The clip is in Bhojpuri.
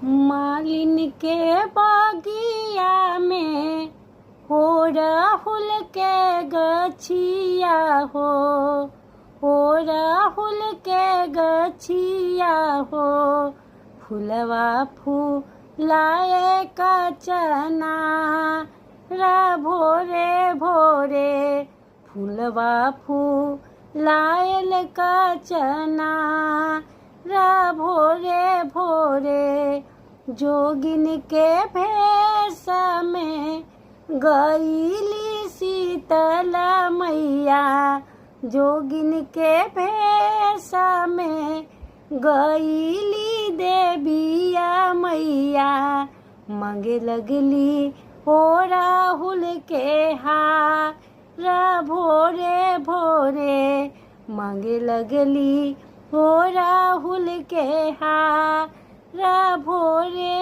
मालिन के बगिया में हो राहुल के गछिया हो राहुल के गछिया हो फुलवा फूलाए कचना रा भोरे भोरे फुलवा फूलायल कचना रा भोरे भोरे जोगिन के भेष में गईली शीतल मैया जोगिन के भेष में गईली देविया मैया मांगे लगली हो राहुल के हार भोरे भोरे मांगे लगली हो राहुल के हार भोरे